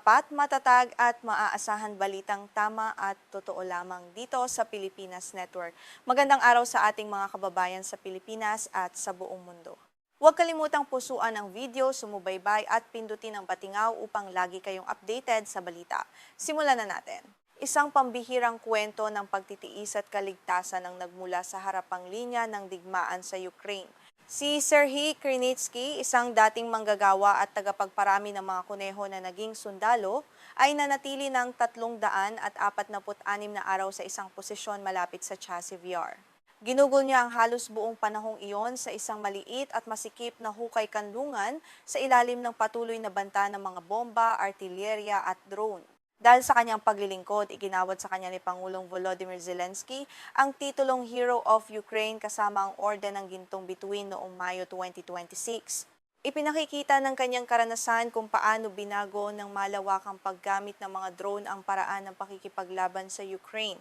tapat, matatag at maaasahan balitang tama at totoo lamang dito sa Pilipinas Network. Magandang araw sa ating mga kababayan sa Pilipinas at sa buong mundo. Huwag kalimutang pusuan ang video, sumubaybay at pindutin ang patingaw upang lagi kayong updated sa balita. Simulan na natin. Isang pambihirang kwento ng pagtitiis at kaligtasan ang nagmula sa harapang linya ng digmaan sa Ukraine. Si Serhiy Krynitsky, isang dating manggagawa at tagapagparami ng mga kuneho na naging sundalo, ay nanatili ng 346 na araw sa isang posisyon malapit sa Chasiv Yar. Ginugol niya ang halos buong panahong iyon sa isang maliit at masikip na hukay kanlungan sa ilalim ng patuloy na banta ng mga bomba, artilyerya at drone. Dahil sa kanyang paglilingkod, iginawad sa kanya ni Pangulong Volodymyr Zelensky ang titulong Hero of Ukraine kasama ang Orden ng Gintong Bituin noong Mayo 2026. Ipinakikita ng kanyang karanasan kung paano binago ng malawakang paggamit ng mga drone ang paraan ng pakikipaglaban sa Ukraine.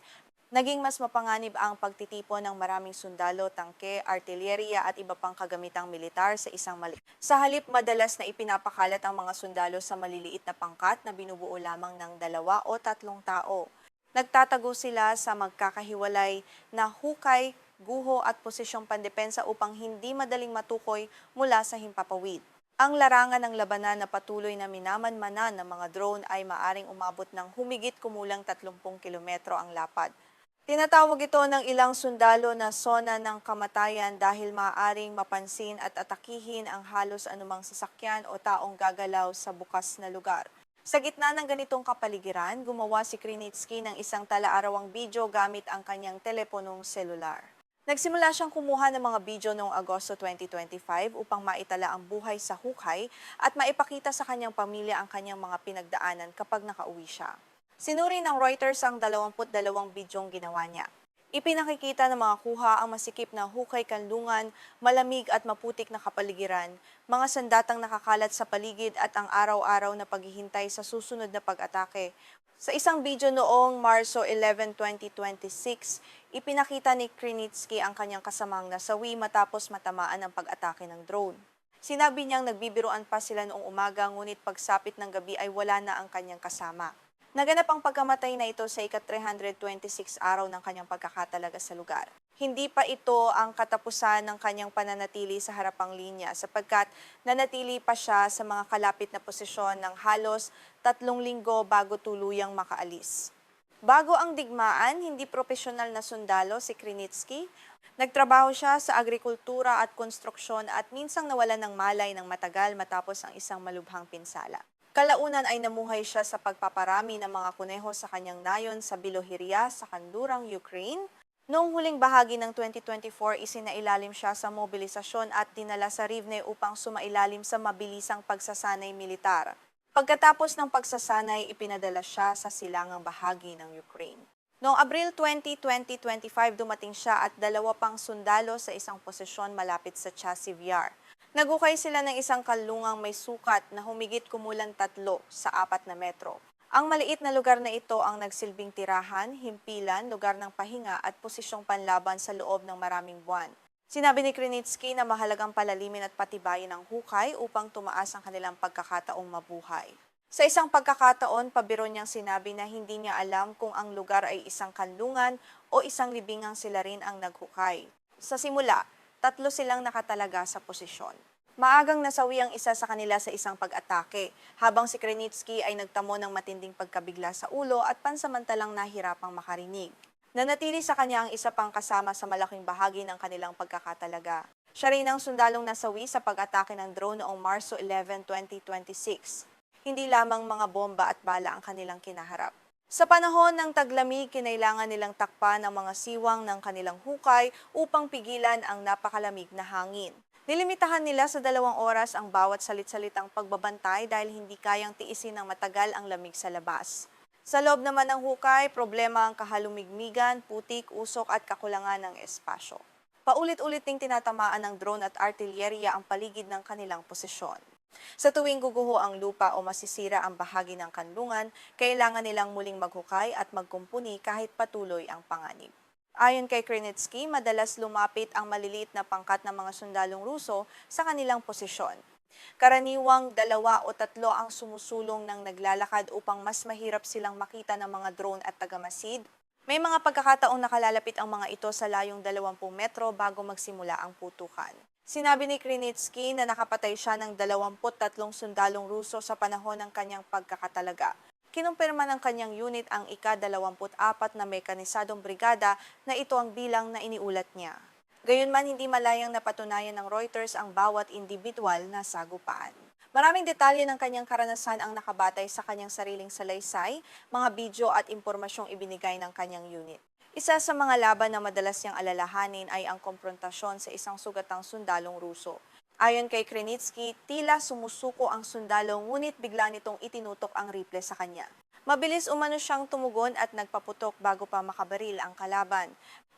Naging mas mapanganib ang pagtitipon ng maraming sundalo, tangke, artilyerya at iba pang kagamitang militar sa isang mali. Sa halip, madalas na ipinapakalat ang mga sundalo sa maliliit na pangkat na binubuo lamang ng 2 o 3 tao. Nagtatago sila sa magkakahiwalay na hukay, guho at posisyong pandepensa upang hindi madaling matukoy mula sa himpapawid. Ang larangan ng labanan na patuloy na minamanmanan ng mga drone ay maaring umabot ng humigit kumulang 30 kilometro ang lapad. Tinatawag ito ng ilang sundalo na sona ng kamatayan dahil maaaring mapansin at atakihin ang halos anumang sasakyan o taong gagalaw sa bukas na lugar. Sa gitna ng ganitong kapaligiran, gumawa si Krynitsky ng isang talaarawang video gamit ang kanyang teleponong selular. Nagsimula siyang kumuha ng mga video noong Agosto 2025 upang maitala ang buhay sa hukay at maipakita sa kanyang pamilya ang kanyang mga pinagdaanan kapag nakauwi siya. Sinuri ng Reuters ang 22 bidyong ginawa niya. Ipinakikita ng mga kuha ang masikip na hukay kanlungan, malamig at maputik na kapaligiran, mga sandatang nakakalat sa paligid at ang araw-araw na paghihintay sa susunod na pag-atake. Sa isang video noong Marso 11, 2026, ipinakita ni Krynitsky ang kanyang kasamang nasawi matapos matamaan ng pag-atake ng drone. Sinabi niyang nagbibiruan pa sila noong umaga ngunit pagsapit ng gabi ay wala na ang kanyang kasama. Naganap ang pagkamatay na ito sa ika-326 araw ng kanyang pagkakatalaga sa lugar. Hindi pa ito ang katapusan ng kanyang pananatili sa harapang linya sapagkat nanatili pa siya sa mga kalapit na posisyon ng halos 3 linggo bago tuluyang makaalis. Bago ang digmaan, hindi propesyonal na sundalo si Krynitsky. Nagtrabaho siya sa agrikultura at konstruksyon at minsang nawalan ng malay ng matagal matapos ang isang malubhang pinsala. Kalaunan ay namuhay siya sa pagpaparami ng mga kuneho sa kanyang nayon sa Bilohirya sa kanlurang Ukraine. Noong huling bahagi ng 2024, isinailalim siya sa mobilisasyon at dinala sa Rivne upang sumailalim sa mabilisang pagsasanay militar. Pagkatapos ng pagsasanay, ipinadala siya sa silangang bahagi ng Ukraine. Noong Abril 20, 2025, dumating siya at 2 pang sundalo sa isang posisyon malapit sa Chasiv Yar. Nagukay sila ng isang kanlungang may sukat na humigit kumulang 3 sa 4 na metro. Ang maliit na lugar na ito ang nagsilbing tirahan, himpilan, lugar ng pahinga at posisyong panlaban sa loob ng maraming buwan. Sinabi ni Krynitsky na mahalagang palalimin at patibayin ang hukay upang tumaas ang kanilang pagkakataong mabuhay. Sa isang pagkakataon, pabiro niyang sinabi na hindi niya alam kung ang lugar ay isang kanlungan o isang libingang sila rin ang naghukay. Sa simula, 3 silang nakatalaga sa posisyon. Maagang nasawi ang isa sa kanila sa isang pag-atake, habang si Krynitsky ay nagtamo ng matinding pagkabigla sa ulo at pansamantalang nahirapang makarinig. Nanatili sa kanya ang isa pang kasama sa malaking bahagi ng kanilang pagkakatalaga. Siya rin ang sundalong nasawi sa pag-atake ng drone noong Marso 11, 2026. Hindi lamang mga bomba at bala ang kanilang kinaharap. Sa panahon ng taglamig, kinailangan nilang takpan ang mga siwang ng kanilang hukay upang pigilan ang napakalamig na hangin. Nilimitahan nila sa 2 oras ang bawat salit-salitang pagbabantay dahil hindi kayang tiisin ng matagal ang lamig sa labas. Sa loob naman ng hukay, problema ang kahalumigmigan, putik, usok at kakulangan ng espasyo. Paulit-ulit ding tinatamaan ng drone at artilyerya ang paligid ng kanilang posisyon. Sa tuwing guguho ang lupa o masisira ang bahagi ng kanlungan, kailangan nilang muling maghukay at magkumpuni kahit patuloy ang panganib. Ayon kay Krynitsky, madalas lumapit ang maliliit na pangkat ng mga sundalong Ruso sa kanilang posisyon. Karaniwang 2 o 3 ang sumusulong ng naglalakad upang mas mahirap silang makita ng mga drone at tagamasid. May mga pagkakataong nakalalapit ang mga ito sa layong 20 metro bago magsimula ang putukan. Sinabi ni Krinitsky na nakapatay siya ng 23 sundalong Ruso sa panahon ng kanyang pagkakatalaga. Kinumpirma ng kanyang unit ang ika-24 na mekanisadong brigada na ito ang bilang na iniulat niya. Gayunman, hindi malayang napatunayan ng Reuters ang bawat individual na sagupaan. Maraming detalye ng kanyang karanasan ang nakabatay sa kanyang sariling salaysay, mga video at impormasyong ibinigay ng kanyang unit. Isa sa mga laban na madalas niyang alalahanin ay ang komprontasyon sa isang sugatang sundalong Ruso. Ayon kay Krinitsky, tila sumusuko ang sundalo ngunit bigla nitong itinutok ang rifle sa kanya. Mabilis umano siyang tumugon at nagpaputok bago pa makabaril ang kalaban.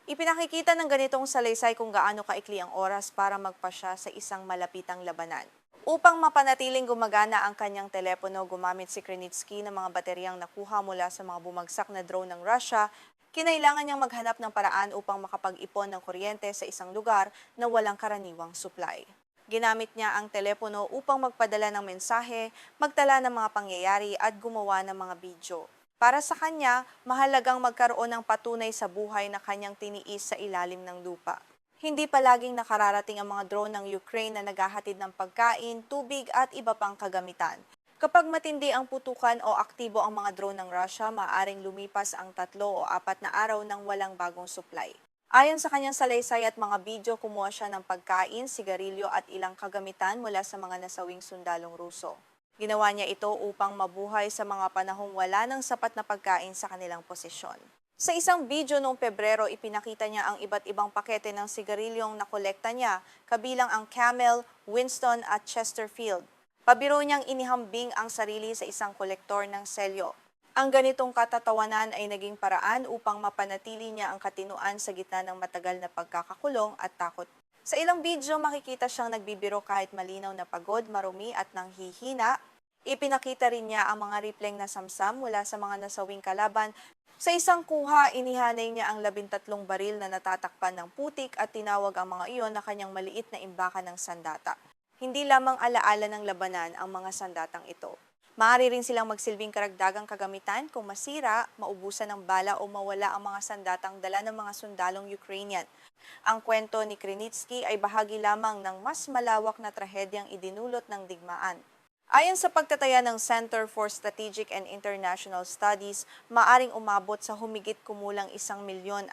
Ipinakikita ng ganitong salaysay kung gaano kaikli ang oras para magpasya sa isang malapitang labanan. Upang mapanatiling gumagana ang kanyang telepono, gumamit si Krinitsky ng mga bateryang nakuha mula sa mga bumagsak na drone ng Russia. Kinailangan niyang maghanap ng paraan upang makapag-ipon ng kuryente sa isang lugar na walang karaniwang supply. Ginamit niya ang telepono upang magpadala ng mensahe, magtala ng mga pangyayari at gumawa ng mga video. Para sa kanya, mahalagang magkaroon ng patunay sa buhay na kanyang tiniis sa ilalim ng lupa. Hindi palaging nakararating ang mga drone ng Ukraine na naghahatid ng pagkain, tubig at iba pang kagamitan. Kapag matindi ang putukan o aktibo ang mga drone ng Russia, maaaring lumipas ang 3 o 4 na araw nang walang bagong supply. Ayon sa kanyang salaysay at mga video, kumuha siya ng pagkain, sigarilyo at ilang kagamitan mula sa mga nasawing sundalong Ruso. Ginawa niya ito upang mabuhay sa mga panahong wala ng sapat na pagkain sa kanilang posisyon. Sa isang video noong Pebrero, ipinakita niya ang iba't ibang pakete ng sigarilyong nakolekta niya, kabilang ang Camel, Winston at Chesterfield. Pabiro niyang inihambing ang sarili sa isang kolektor ng selyo. Ang ganitong katatawanan ay naging paraan upang mapanatili niya ang katinuan sa gitna ng matagal na pagkakakulong at takot. Sa ilang video, makikita siyang nagbibiro kahit malinaw na pagod, marumi at nanghihina. Ipinakita rin niya ang mga ripleng na samsam mula sa mga nasawing kalaban. Sa isang kuha, inihanay niya ang 13 baril na natatakpan ng putik at tinawag ang mga iyon na kanyang maliit na imbakan ng sandata. Hindi lamang alaala ng labanan ang mga sandatang ito. Maaari rin silang magsilbing karagdagang kagamitan kung masira, maubusan ng bala o mawala ang mga sandatang dala ng mga sundalong Ukrainian. Ang kwento ni Krinitsky ay bahagi lamang ng mas malawak na trahedyang idinulot ng digmaan. Ayon sa pagtataya ng Center for Strategic and International Studies, maaring umabot sa humigit kumulang 1,400,000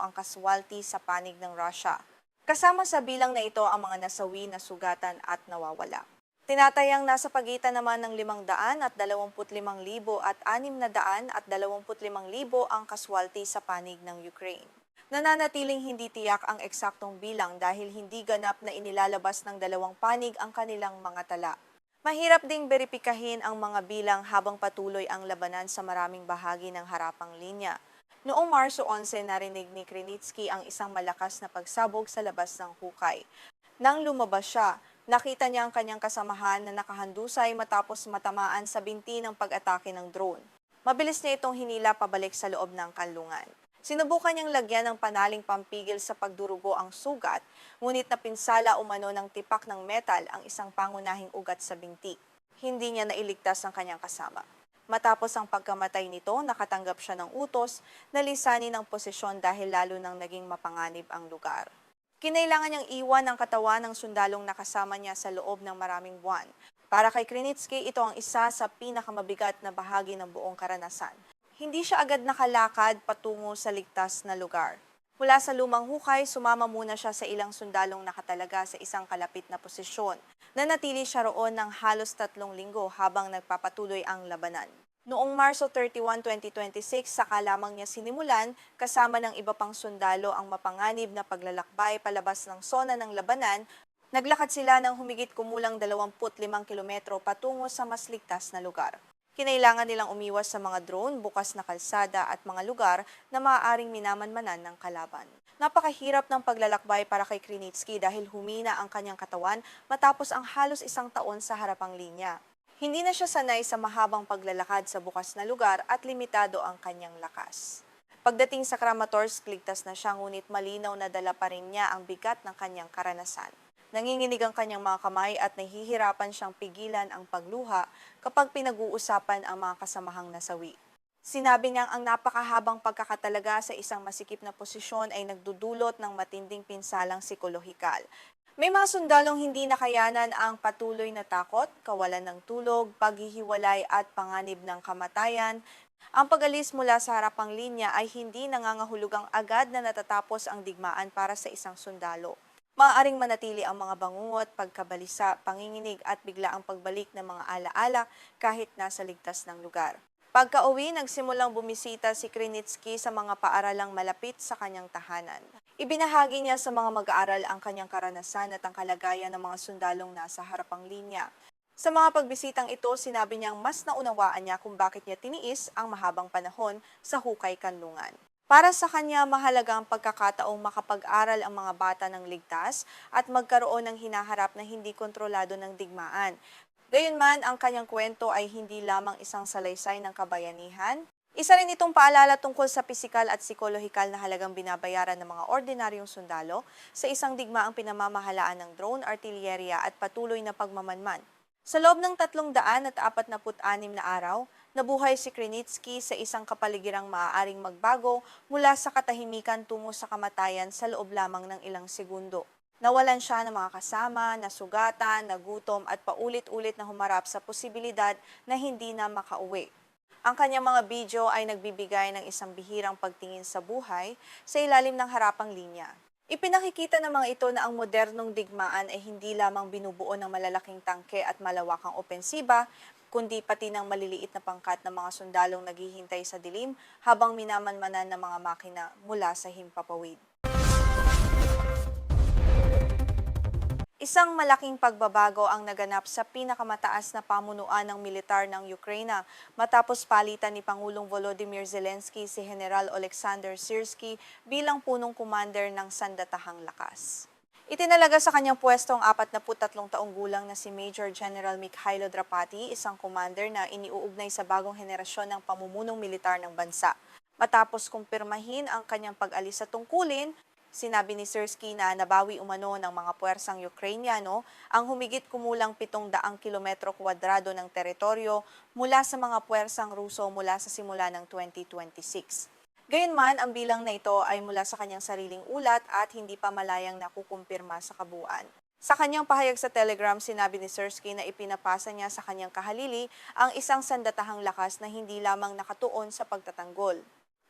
ang kaswalti sa panig ng Russia. Kasama sa bilang na ito ang mga nasawi, nasugatan at nawawala. Tinatayang nasa pagitan naman ng 500 at 25,000 at 600 at 25,000 ang kaswalti sa panig ng Ukraine. Nananatiling hindi tiyak ang eksaktong bilang dahil hindi ganap na inilalabas ng dalawang panig ang kanilang mga tala. Mahirap ding beripikahin ang mga bilang habang patuloy ang labanan sa maraming bahagi ng harapang linya. Noong Marso 11, narinig ni Krinitsky ang isang malakas na pagsabog sa labas ng hukay. Nang lumabas siya, nakita niya ang kanyang kasamahan na nakahandusay matapos matamaan sa binti ng pag-atake ng drone. Mabilis niya itong hinila pabalik sa loob ng kanlungan. Sinubukan niyang lagyan ng panaling pampigil sa pagdurugo ang sugat, ngunit napinsala umano ng tipak ng metal ang isang pangunahing ugat sa binti. Hindi niya nailigtas ang kanyang kasama. Matapos ang pagkamatay nito, nakatanggap siya ng utos na lisanin ang posisyon dahil lalo nang naging mapanganib ang lugar. Kinailangan niyang iwan ang katawan ng sundalong nakasama niya sa loob ng maraming buwan. Para kay Krinitsky, ito ang isa sa pinakamabigat na bahagi ng buong karanasan. Hindi siya agad nakalakad patungo sa ligtas na lugar. Mula sa lumang hukay, sumama muna siya sa ilang sundalong nakatalaga sa isang kalapit na posisyon. Nanatili siya roon ng halos 3 linggo habang nagpapatuloy ang labanan. Noong Marso 31, 2026, saka lamang niya sinimulan kasama ng iba pang sundalo ang mapanganib na paglalakbay palabas ng sona ng labanan. Naglakad sila ng humigit kumulang 25 kilometro patungo sa mas ligtas na lugar. Kinailangan nilang umiwas sa mga drone, bukas na kalsada at mga lugar na maaaring minamanmanan ng kalaban. Napakahirap ng paglalakbay para kay Krinitsky dahil humina ang kanyang katawan matapos ang halos 1 taon sa harapang linya. Hindi na siya sanay sa mahabang paglalakad sa bukas na lugar at limitado ang kanyang lakas. Pagdating sa Kramatorsk, ligtas na siya ngunit malinaw na dala pa rin niya ang bigat ng kanyang karanasan. Nanginginig ang kanyang mga kamay at nahihirapan siyang pigilan ang pagluha kapag pinag-uusapan ang mga kasamahang nasawi. Sinabi niyang ang napakahabang pagkakatalaga sa isang masikip na posisyon ay nagdudulot ng matinding pinsalang psikolohikal. May mga sundalong hindi nakayanan ang patuloy na takot, kawalan ng tulog, paghihiwalay at panganib ng kamatayan. Ang pag-alis mula sa harapang linya ay hindi nangangahulugang agad na natatapos ang digmaan para sa isang sundalo. Maaaring manatili ang mga bangungot, pagkabalisa, panginginig at biglaang pagbalik ng mga alaala kahit nasa ligtas ng lugar. Pagka-uwi, nagsimulang bumisita si Krinitsky sa mga paaralang malapit sa kanyang tahanan. Ibinahagi niya sa mga mag-aaral ang kanyang karanasan at ang kalagayan ng mga sundalong nasa harapang linya. Sa mga pagbisitang ito, sinabi niyang mas naunawaan niya kung bakit niya tiniis ang mahabang panahon sa hukay kanlungan. Para sa kanya, mahalaga ang pagkakataong makapag-aral ang mga bata ng ligtas at magkaroon ng hinaharap na hindi kontrolado ng digmaan. Gayunman, ang kanyang kwento ay hindi lamang isang salaysay ng kabayanihan. Isa rin itong paalala tungkol sa pisikal at psikolohikal na halagang binabayaran ng mga ordinaryong sundalo sa isang digmaang pinamamahalaan ng drone, artilyerya at patuloy na pagmamanman. Sa loob ng 346 na araw, nabuhay si Krinitsky sa isang kapaligiran maaaring magbago mula sa katahimikan tungo sa kamatayan sa loob lamang ng ilang segundo. Nawalan siya ng mga kasama, nasugatan, nagutom at paulit-ulit na humarap sa posibilidad na hindi na makauwi. Ang kanyang mga video ay nagbibigay ng isang bihirang pagtingin sa buhay sa ilalim ng harapang linya. Ipinakikita ng mga ito na ang modernong digmaan ay hindi lamang binubuo ng malalaking tangke at malawakang opensiba, kundi pati ng maliliit na pangkat ng mga sundalong naghihintay sa dilim habang minamanmanan ng mga makina mula sa himpapawid. Isang malaking pagbabago ang naganap sa pinakamataas na pamunuan ng militar ng Ukraine matapos palitan ni Pangulong Volodymyr Zelensky si General Oleksandr Syrskyi bilang punong commander ng Sandatahang Lakas. Itinalaga sa kanyang pwesto ang 43 taong gulang na si Major General Mikhailo Drapati, isang commander na iniuugnay sa bagong henerasyon ng pamumunong militar ng bansa. Matapos kumpirmahin ang kanyang pag-alis sa tungkulin, sinabi ni Syrskyi na nabawi umano ng mga puwersang Ukrainyano ang humigit kumulang 700 kilometro kwadrado ng teritoryo mula sa mga puwersang Ruso mula sa simula ng 2026. Gayunman, ang bilang na ito ay mula sa kanyang sariling ulat at hindi pa malayang nakukumpirma sa kabuuan. Sa kanyang pahayag sa Telegram, sinabi ni Syrskyi na ipinapasa niya sa kanyang kahalili ang isang sandatahang lakas na hindi lamang nakatuon sa pagtatanggol.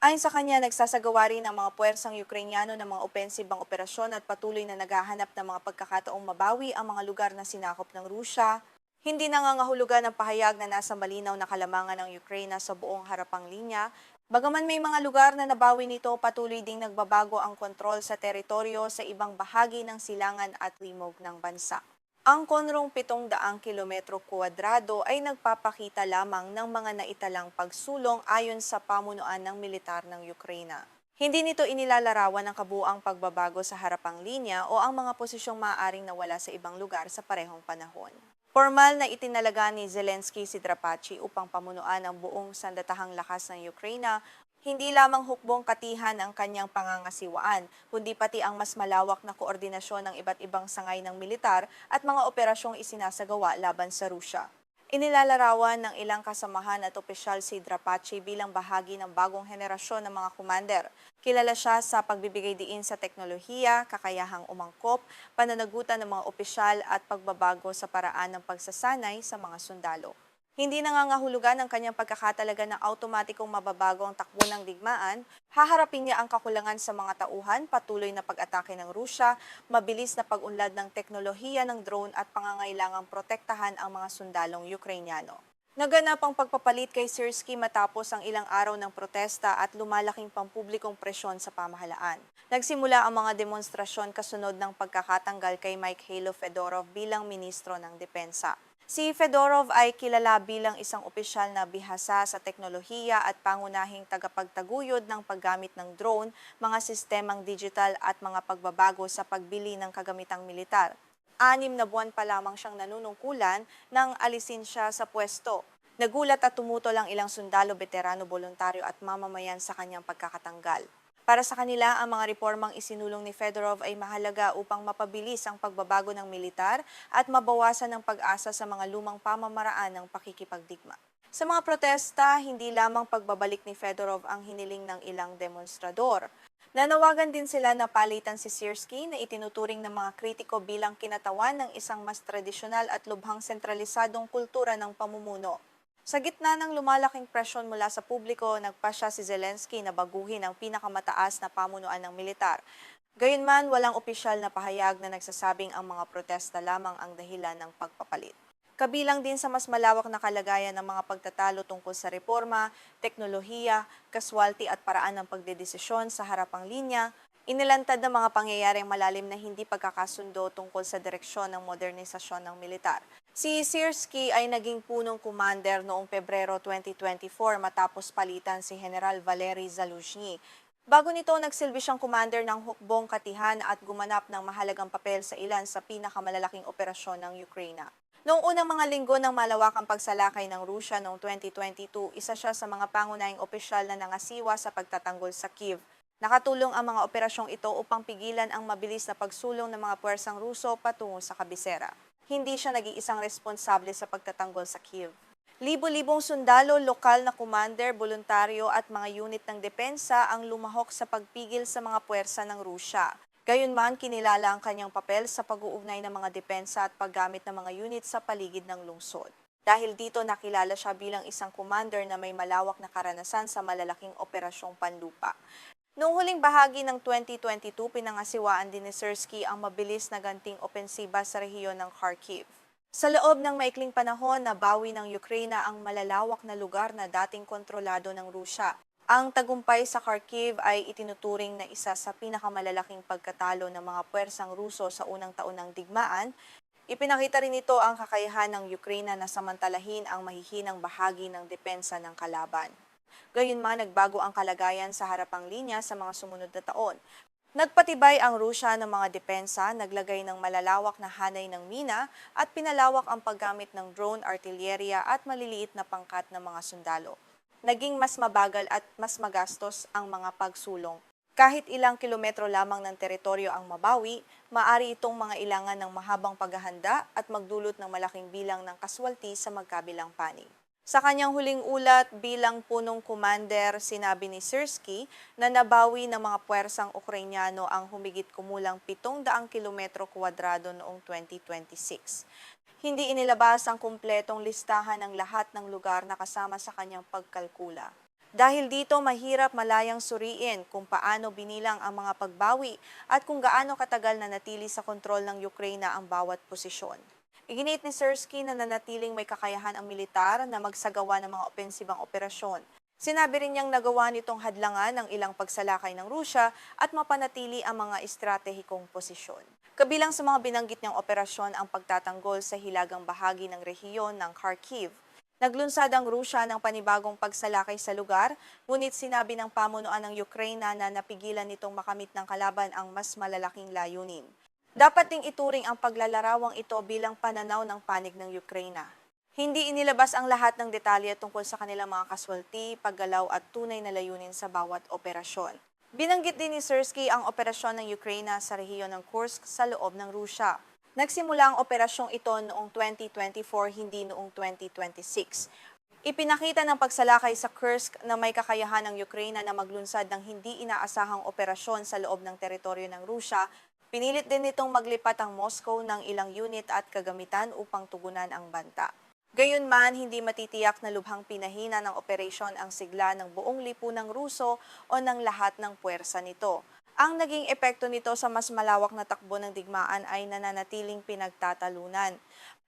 Ayon sa kanya, nagsasagawa rin ang mga puwersang Ukrainyano ng mga opensibang operasyon at patuloy na naghahanap ng mga pagkakataong mabawi ang mga lugar na sinakop ng Rusya. Hindi nangangahulugan ang pahayag na nasa malinaw na kalamangan ng Ukraine sa buong harapang linya. Bagaman may mga lugar na nabawi nito, patuloy ding nagbabago ang kontrol sa teritoryo sa ibang bahagi ng silangan at limog ng bansa. Ang konrong 700 kilometro kwadrado ay nagpapakita lamang ng mga naitalang pagsulong ayon sa pamunuan ng militar ng Ukraine. Hindi nito inilalarawan ang kabuuang pagbabago sa harapang linya o ang mga posisyong maaaring nawala sa ibang lugar sa parehong panahon. Formal na itinalaga ni Zelensky si Drapati upang pamunuan ang buong sandatahang lakas ng Ukraine. Hindi lamang hukbong katihan ang kanyang pangangasiwaan, kundi pati ang mas malawak na koordinasyon ng iba't ibang sangay ng militar at mga operasyong isinasagawa laban sa Rusya. Inilalarawan ng ilang kasamahan at opisyal si Drapati bilang bahagi ng bagong henerasyon ng mga commander. Kilala siya sa pagbibigay diin sa teknolohiya, kakayahang umangkop, pananagutan ng mga opisyal at pagbabago sa paraan ng pagsasanay sa mga sundalo. Hindi nangangahulugan ang kanyang pagkakatalaga na automatikong mababago ang takbo ng digmaan, haharapin niya ang kakulangan sa mga tauhan, patuloy na pag-atake ng Rusya, mabilis na pag-unlad ng teknolohiya ng drone at pangangailangang protektahan ang mga sundalong Ukrainyano. Naganap ang pagpapalit kay Syrskyi matapos ang ilang araw ng protesta at lumalaking pampublikong presyon sa pamahalaan. Nagsimula ang mga demonstrasyon kasunod ng pagkakatanggal kay Mikhailo Fedorov bilang ministro ng Depensa. Si Fedorov ay kilala bilang isang opisyal na bihasa sa teknolohiya at pangunahing tagapagtaguyod ng paggamit ng drone, mga sistemang digital at mga pagbabago sa pagbili ng kagamitang militar. 6 na buwan pa lamang siyang nanunungkulan nang alisin siya sa pwesto. Nagulat at tumutol ang ilang sundalo, veterano, voluntaryo at mamamayan sa kanyang pagkakatanggal. Para sa kanila, ang mga reformang isinulong ni Fedorov ay mahalaga upang mapabilis ang pagbabago ng militar at mabawasan ang pag-asa sa mga lumang pamamaraan ng pakikipagdigma. Sa mga protesta, hindi lamang pagbabalik ni Fedorov ang hiniling ng ilang demonstrador. Nanawagan din sila na palitan si Siersky na itinuturing ng mga kritiko bilang kinatawan ng isang mas tradisyonal at lubhang sentralisadong kultura ng pamumuno. Sa gitna ng lumalaking presyon mula sa publiko, nagpasya si Zelensky na baguhin ang pinakamataas na pamunuan ng militar. Gayunman, walang opisyal na pahayag na nagsasabing ang mga protesta lamang ang dahilan ng pagpapalit. Kabilang din sa mas malawak na kalagayan ng mga pagtatalo tungkol sa reforma, teknolohiya, kaswalti at paraan ng pagdedesisyon sa harapang linya, inilantad ng mga pangyayaring malalim na hindi pagkakasundo tungkol sa direksyon ng modernisasyon ng militar. Si Siersky ay naging punong commander noong Pebrero 2024 matapos palitan si General Valery Zaluzhny. Bago nito, nagsilbi siyang commander ng hukbong katihan at gumanap ng mahalagang papel sa ilan sa pinakamalalaking operasyon ng Ukraine. Noong unang mga linggo ng malawakang pagsalakay ng Rusya noong 2022, isa siya sa mga pangunahing opisyal na nangasiwa sa pagtatanggol sa Kyiv. Nakatulong ang mga operasyong ito upang pigilan ang mabilis na pagsulong ng mga puwersang Ruso patungo sa kabisera. Hindi siya nag-iisang responsable sa pagtatanggol sa Kyiv. Libo-libong sundalo, lokal na commander, voluntaryo at mga unit ng depensa ang lumahok sa pagpigil sa mga puwersa ng Rusya. Gayunman, kinilala ang kanyang papel sa pag-uugnay ng mga depensa at paggamit ng mga unit sa paligid ng lungsod. Dahil dito, nakilala siya bilang isang commander na may malawak na karanasan sa malalaking operasyong panlupa. Noong huling bahagi ng 2022, pinangasiwaan din ni Siersky ang mabilis na ganting opensiba sa rehiyon ng Kharkiv. Sa loob ng maikling panahon, nabawi ng Ukraine ang malalawak na lugar na dating kontrolado ng Rusya. Ang tagumpay sa Kharkiv ay itinuturing na isa sa pinakamalalaking pagkatalo ng mga puwersang Ruso sa unang taon ng digmaan. Ipinakita rin ito ang kakayahan ng Ukraine na samantalahin ang mahihinang bahagi ng depensa ng kalaban. Gayunman, nagbago ang kalagayan sa harapang linya sa mga sumunod na taon. Nagpatibay ang Rusya ng mga depensa, naglagay ng malalawak na hanay ng mina at pinalawak ang paggamit ng drone, artilyerya at maliliit na pangkat ng mga sundalo. Naging mas mabagal at mas magastos ang mga pagsulong. Kahit ilang kilometro lamang ng teritoryo ang mabawi, maaari itong mga ilangan ng mahabang paghahanda at magdulot ng malaking bilang ng kaswalti sa magkabilang panig. Sa kanyang huling ulat bilang punong commander, sinabi ni Siersky na nabawi ng mga puwersang Ukrainyano ang humigit kumulang 700 kilometro kwadrado noong 2026. Hindi inilabas ang kumpletong listahan ng lahat ng lugar na kasama sa kanyang pagkalkula. Dahil dito, mahirap malayang suriin kung paano binilang ang mga pagbawi at kung gaano katagal na natili sa kontrol ng Ukraine ang bawat posisyon. Iginit ni Siersky na nanatiling may kakayahan ang militar na magsagawa ng mga opensibang operasyon. Sinabi rin niyang nagawa nitong hadlangan ng ilang pagsalakay ng Rusya at mapanatili ang mga estratehikong posisyon. Kabilang sa mga binanggit niyang operasyon ang pagtatanggol sa hilagang bahagi ng rehiyon ng Kharkiv. Naglunsad ang Rusya ng panibagong pagsalakay sa lugar, ngunit sinabi ng pamunuan ng Ukraine na napigilan nitong makamit ng kalaban ang mas malalaking layunin. Dapat ding ituring ang paglalarawang ito bilang pananaw ng panig ng Ukraine. Hindi inilabas ang lahat ng detalye tungkol sa kanilang mga kaswalti, paggalaw at tunay na layunin sa bawat operasyon. Binanggit din ni Siersky ang operasyon ng Ukraine sa rehiyon ng Kursk sa loob ng Rusya. Nagsimula ang operasyong ito noong 2024, hindi noong 2026. Ipinakita ng pagsalakay sa Kursk na may kakayahan ng Ukraine na maglunsad ng hindi inaasahang operasyon sa loob ng teritoryo ng Rusya. Pinilit din nitong maglipat ang Moscow ng ilang unit at kagamitan upang tugunan ang banta. Gayunman, hindi matitiyak na lubhang pinahina ng operasyon ang sigla ng buong lipunang Ruso o ng lahat ng puwersa nito. Ang naging epekto nito sa mas malawak na takbo ng digmaan ay nananatiling pinagtatalunan.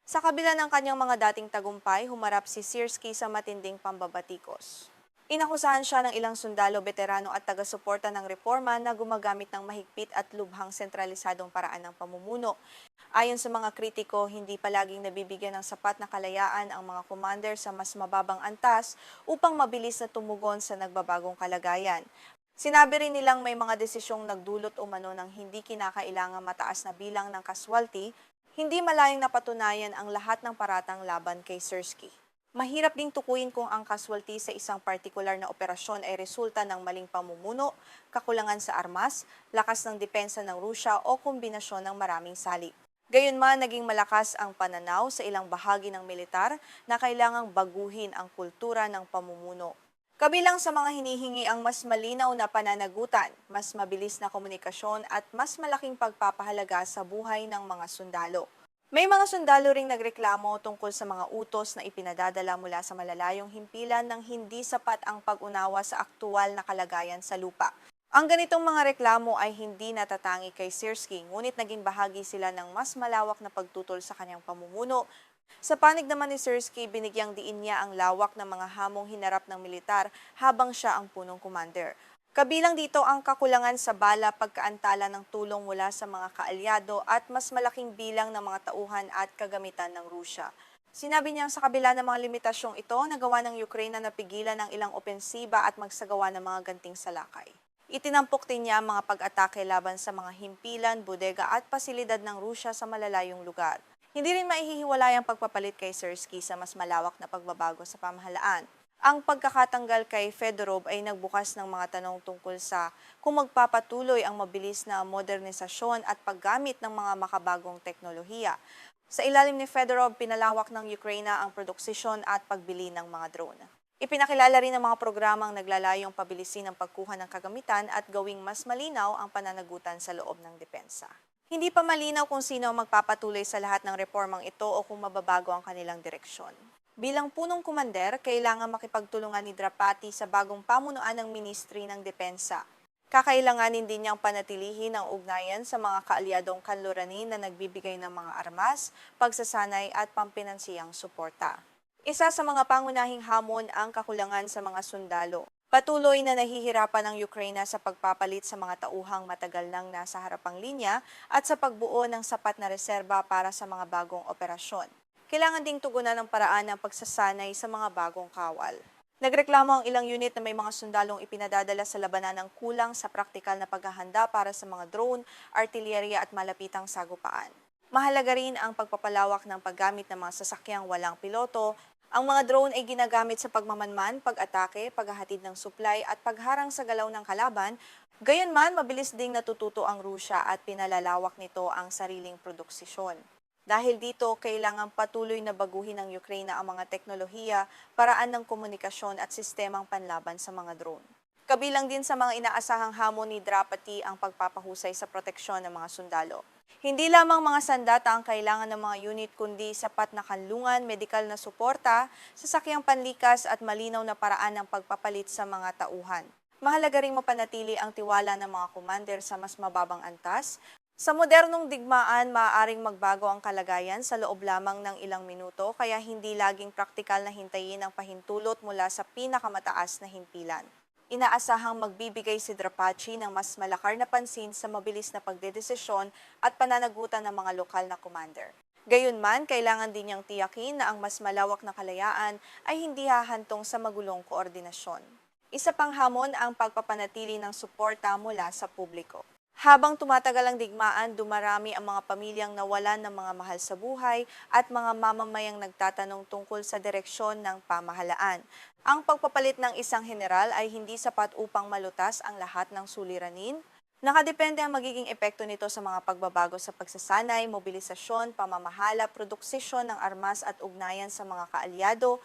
Sa kabila ng kanyang mga dating tagumpay, humarap si Siersky sa matinding pambabatikos. Inakusahan siya ng ilang sundalo, veterano at taga-suporta ng reforma na gumagamit ng mahigpit at lubhang sentralisadong paraan ng pamumuno. Ayon sa mga kritiko, hindi palaging nabibigyan ng sapat na kalayaan ang mga commander sa mas mababang antas upang mabilis na tumugon sa nagbabagong kalagayan. Sinabi rin nilang may mga desisyong nagdulot umano ng hindi kinakailangang mataas na bilang ng kaswalti, hindi malayang napatunayan ang lahat ng paratang laban kay Siersky. Mahirap ding tukuyin kung ang casualty sa isang partikular na operasyon ay resulta ng maling pamumuno, kakulangan sa armas, lakas ng depensa ng Rusya o kombinasyon ng maraming salik. Gayunman, naging malakas ang pananaw sa ilang bahagi ng militar na kailangang baguhin ang kultura ng pamumuno. Kabilang sa mga hinihingi ang mas malinaw na pananagutan, mas mabilis na komunikasyon at mas malaking pagpapahalaga sa buhay ng mga sundalo. May mga sundalo ring nagreklamo tungkol sa mga utos na ipinadadala mula sa malalayong himpilan ng hindi sapat ang pag-unawa sa aktual na kalagayan sa lupa. Ang ganitong mga reklamo ay hindi natatangi kay Syrskyi, ngunit naging bahagi sila ng mas malawak na pagtutol sa kanyang pamumuno. Sa panig naman ni Syrskyi, binigyang diin niya ang lawak ng mga hamong hinarap ng militar habang siya ang punong commander. Kabilang dito ang kakulangan sa bala, pagkaantala ng tulong mula sa mga kaalyado at mas malaking bilang ng mga tauhan at kagamitan ng Rusya. Sinabi niyang sa kabila ng mga limitasyong ito, nagawa ng Ukraine na napigilan ng ilang opensiba at magsagawa ng mga ganting salakay. Itinampok din niya ang mga pag-atake laban sa mga himpilan, bodega at pasilidad ng Rusya sa malalayong lugar. Hindi rin maihihiwalay ang pagpapalit kay Syrskyi sa mas malawak na pagbabago sa pamahalaan. Ang pagkakatanggal kay Fedorov ay nagbukas ng mga tanong tungkol sa kung magpapatuloy ang mabilis na modernisasyon at paggamit ng mga makabagong teknolohiya. Sa ilalim ni Fedorov, pinalawak ng Ukraine ang produksyon at pagbili ng mga drone. Ipinakilala rin ang mga programang naglalayong pabilisin ang pagkuha ng kagamitan at gawing mas malinaw ang pananagutan sa loob ng depensa. Hindi pa malinaw kung sino ang magpapatuloy sa lahat ng reformang ito o kung mababago ang kanilang direksyon. Bilang punong kumander, kailangan makipagtulungan ni Drapati sa bagong pamunuan ng Ministry ng Depensa. Kakailanganin din niyang panatilihin ang ugnayan sa mga kaalyadong kanluranin na nagbibigay ng mga armas, pagsasanay at pampinansiyang suporta. Isa sa mga pangunahing hamon ang kakulangan sa mga sundalo. Patuloy na nahihirapan ang Ukraine sa pagpapalit sa mga tauhang matagal nang nasa harapang linya at sa pagbuo ng sapat na reserba para sa mga bagong operasyon. Kailangan ding tugunan ng paraan ng pagsasanay sa mga bagong kawal. Nagreklamo ang ilang unit na may mga sundalong ipinadadala sa labanan ng kulang sa praktikal na paghahanda para sa mga drone, artillery at malapitang sagupaan. Mahalaga rin ang pagpapalawak ng paggamit ng mga sasakyang walang piloto. Ang mga drone ay ginagamit sa pagmamanman, pag-atake, paghahatid ng supply at pagharang sa galaw ng kalaban. Gayunman, mabilis ding natututo ang Rusya at pinalalawak nito ang sariling produksyon. Dahil dito, kailangang patuloy na baguhin ng Ukraine ang mga teknolohiya, paraan ng komunikasyon at sistemang panlaban sa mga drone. Kabilang din sa mga inaasahang hamon ni Drapati ang pagpapahusay sa proteksyon ng mga sundalo. Hindi lamang mga sandata ang kailangan ng mga unit kundi sapat na kanlungan, medikal na suporta, sasakyang panlikas at malinaw na paraan ng pagpapalit sa mga tauhan. Mahalaga ring mapanatili ang tiwala ng mga commander sa mas mababang antas. Sa modernong digmaan, maaaring magbago ang kalagayan sa loob lamang ng ilang minuto kaya hindi laging praktikal na hintayin ang pahintulot mula sa pinakamataas na himpilan. Inaasahang magbibigay si Drapati ng mas malakar na pansin sa mabilis na pagdedesisyon at pananagutan ng mga lokal na commander. Gayunman, kailangan din niyang tiyakin na ang mas malawak na kalayaan ay hindi hahantong sa magulong koordinasyon. Isa pang hamon ang pagpapanatili ng suporta mula sa publiko. Habang tumatagal ang digmaan, dumarami ang mga pamilyang nawalan ng mga mahal sa buhay at mga mamamayang nagtatanong tungkol sa direksyon ng pamahalaan. Ang pagpapalit ng isang general ay hindi sapat upang malutas ang lahat ng suliranin. Nakadepende ang magiging epekto nito sa mga pagbabago sa pagsasanay, mobilisasyon, pamamahala, produksyon ng armas at ugnayan sa mga kaalyado.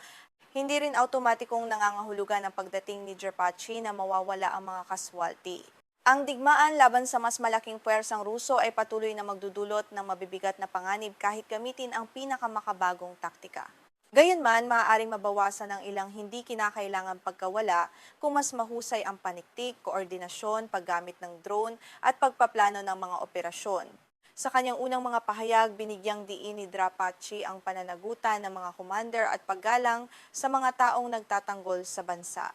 Hindi rin automatikong nangangahulugan ang pagdating ni Drapati na mawawala ang mga casualty. Ang digmaan laban sa mas malaking puwersang Ruso ay patuloy na magdudulot ng mabibigat na panganib kahit gamitin ang pinakamakabagong taktika. Gayunman, maaaring mabawasan ng ilang hindi kinakailangang pagkawala kung mas mahusay ang paniktik, koordinasyon, paggamit ng drone at pagpaplano ng mga operasyon. Sa kanyang unang mga pahayag, binigyang diin ni Drapati ang pananagutan ng mga commander at paggalang sa mga taong nagtatanggol sa bansa.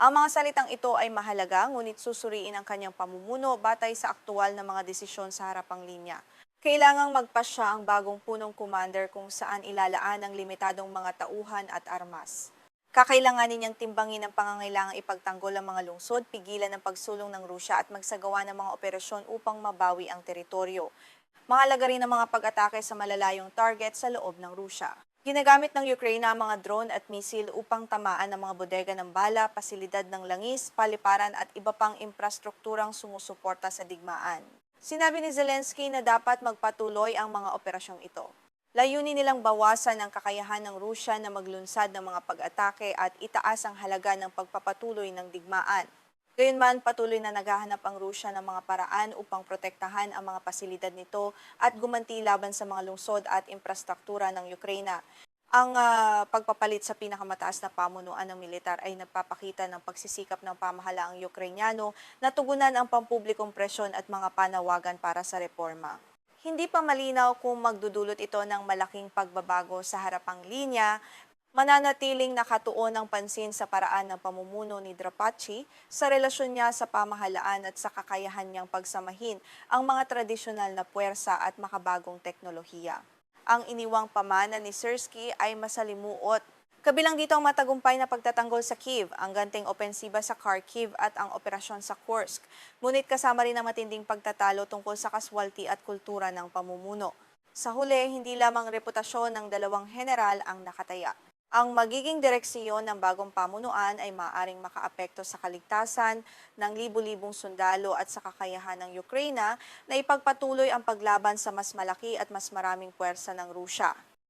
Ang mga salitang ito ay mahalaga, ngunit susuriin ang kanyang pamumuno batay sa aktual na mga desisyon sa harapang linya. Kailangang magpasya ang bagong punong commander kung saan ilalaan ang limitadong mga tauhan at armas. Kakailanganin niyang timbangin ang pangangailangang ipagtanggol ang mga lungsod, pigilan ang pagsulong ng Rusya at magsagawa ng mga operasyon upang mabawi ang teritoryo. Mahalaga rin ang mga pag-atake sa malalayong target sa loob ng Rusya. Ginagamit ng Ukraine ang mga drone at misil upang tamaan ang mga bodega ng bala, pasilidad ng langis, paliparan at iba pang infrastrukturang sumusuporta sa digmaan. Sinabi ni Zelensky na dapat magpatuloy ang mga operasyong ito. Layunin nilang bawasan ang kakayahan ng Rusya na maglunsad ng mga pag-atake at itaas ang halaga ng pagpapatuloy ng digmaan. Gayunman, patuloy na naghahanap ang Rusya ng mga paraan upang protektahan ang mga pasilidad nito at gumanti laban sa mga lungsod at infrastruktura ng Ukraine. Ang pagpapalit sa pinakamataas na pamunuan ng militar ay nagpapakita ng pagsisikap ng pamahalaang Ukrainyano na tugunan ang pampublikong presyon at mga panawagan para sa reforma. Hindi pa malinaw kung magdudulot ito ng malaking pagbabago sa harapang linya. Mananatiling nakatuon ang pansin sa paraan ng pamumuno ni Drapachi sa relasyon niya sa pamahalaan at sa kakayahan niyang pagsamahin ang mga tradisyonal na puwersa at makabagong teknolohiya. Ang iniwang pamana ni Syrskyi ay masalimuot. Kabilang dito ang matagumpay na pagtatanggol sa Kiev, ang ganting opensiba sa Kharkiv at ang operasyon sa Kursk. Ngunit kasama rin ang matinding pagtatalo tungkol sa kaswalti at kultura ng pamumuno. Sa huli, hindi lamang reputasyon ng dalawang general ang nakataya. Ang magiging direksyon ng bagong pamunuan ay maaaring makaapekto sa kaligtasan ng libu-libong sundalo at sa kakayahan ng Ukraine na ipagpatuloy ang paglaban sa mas malaki at mas maraming puwersa ng Rusya.